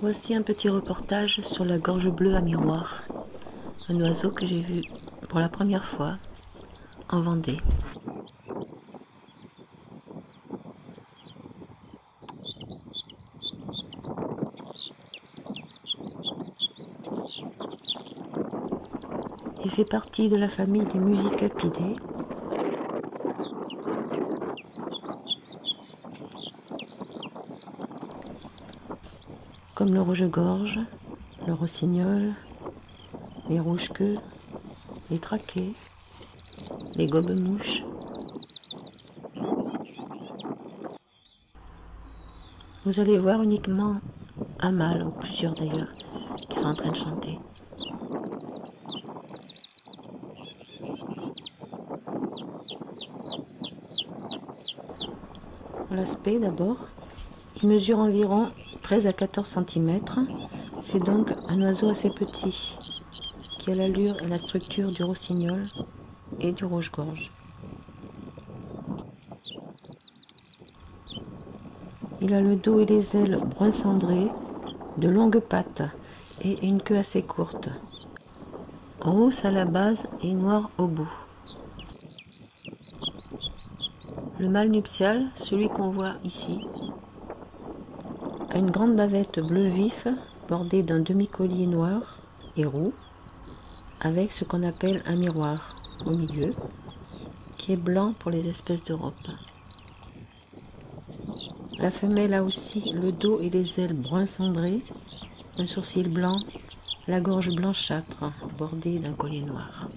Voici un petit reportage sur la gorge bleue à miroir, un oiseau que j'ai vu pour la première fois en Vendée. Il fait partie de la famille des Musicapidae. Comme le rouge-gorge, le rossignol, les rouges-queues, les traquets, les gobe-mouches. Vous allez voir uniquement un mâle, ou plusieurs d'ailleurs, qui sont en train de chanter. L'aspect d'abord, il mesure environ 13 à 14 cm. C'est donc un oiseau assez petit, qui a l'allure et la structure du rossignol et du rouge-gorge. Il a le dos et les ailes brun cendré, de longues pattes et une queue assez courte, rousse à la base et noire au bout. Le mâle nuptial, celui qu'on voit ici, a une grande bavette bleu vif bordée d'un demi-collier noir et roux, avec ce qu'on appelle un miroir au milieu, qui est blanc pour les espèces d'Europe. La femelle a aussi le dos et les ailes brun cendré, un sourcil blanc, la gorge blanchâtre bordée d'un collier noir.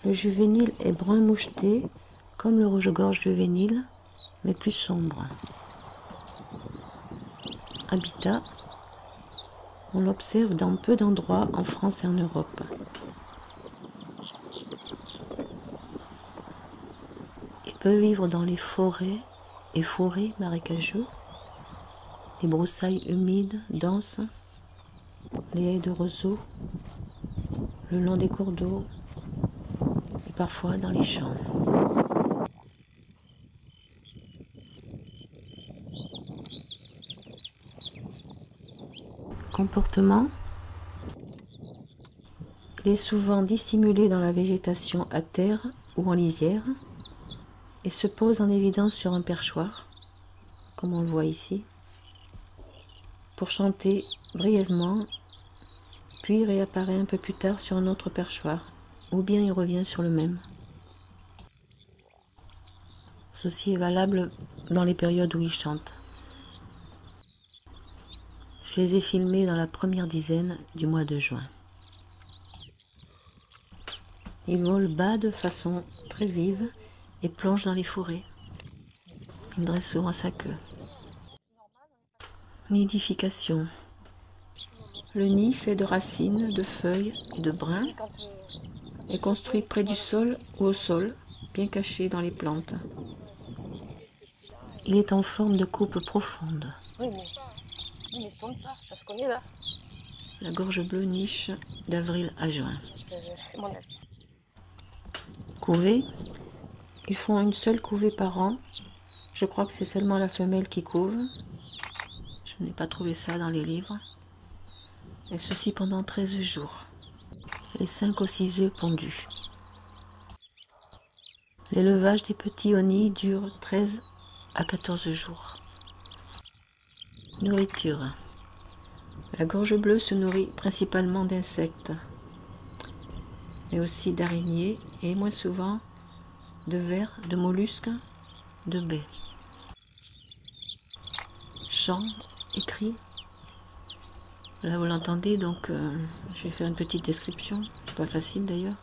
Le juvénile est brun moucheté, comme le rouge-gorge juvénile, mais plus sombre. Habitat, on l'observe dans peu d'endroits en France et en Europe. Il peut vivre dans les forêts et forêts marécageux, les broussailles humides, denses, les haies de roseaux, le long des cours d'eau et parfois dans les champs. Comportement. Il est souvent dissimulé dans la végétation à terre ou en lisière et se pose en évidence sur un perchoir, comme on le voit ici, pour chanter brièvement, puis réapparaît un peu plus tard sur un autre perchoir, ou bien il revient sur le même. Ceci est valable dans les périodes où il chante. Je les ai filmés dans la première dizaine du mois de juin. Il vole bas de façon très vive et plonge dans les forêts. Il dresse souvent sa queue. Nidification. Le nid fait de racines, de feuilles et de brins est construit près du sol ou au sol, bien caché dans les plantes. Il est en forme de coupe profonde. Mais il tombe pas, parce qu'on est là. La gorge bleue niche d'avril à juin. C'est mon avis. Couvée. Ils font une seule couvée par an. Je crois que c'est seulement la femelle qui couve. Je n'ai pas trouvé ça dans les livres. Et ceci pendant 13 jours. Les 5 ou 6 œufs pondus. L'élevage des petits au nid dure 13 à 14 jours. Nourriture. La gorge bleue se nourrit principalement d'insectes, mais aussi d'araignées et moins souvent de vers, de mollusques, de baies. Chant et cris. Là vous l'entendez, donc je vais faire une petite description, c'est pas facile d'ailleurs.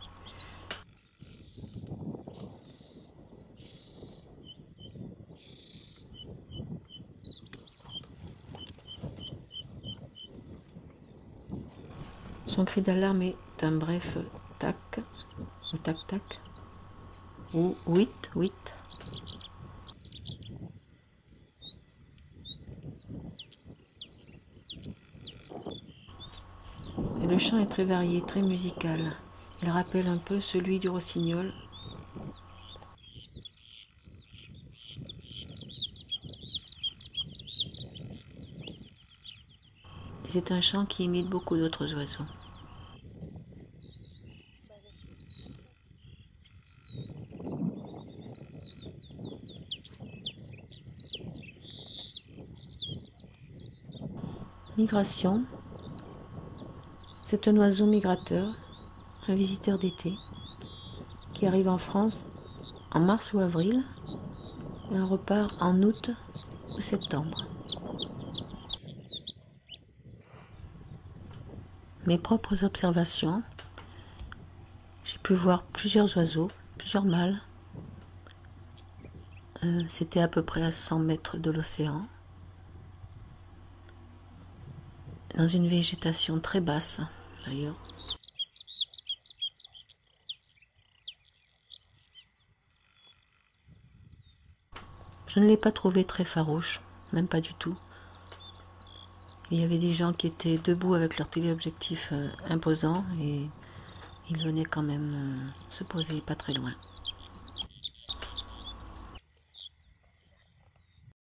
Son cri d'alarme est un bref tac, ou tac tac, ou huit, huit. Et le chant est très varié, très musical. Il rappelle un peu celui du rossignol, C'est un chant qui imite beaucoup d'autres oiseaux. Migration, c'est un oiseau migrateur, un visiteur d'été, qui arrive en France en mars ou avril et en repart en août ou septembre. Mes propres observations, j'ai pu voir plusieurs oiseaux, plusieurs mâles. C'était à peu près à 100 mètres de l'océan, dans une végétation très basse d'ailleurs. Je ne l'ai pas trouvé très farouche, même pas du tout. Il y avait des gens qui étaient debout avec leur téléobjectif imposant et ils venaient quand même se poser pas très loin.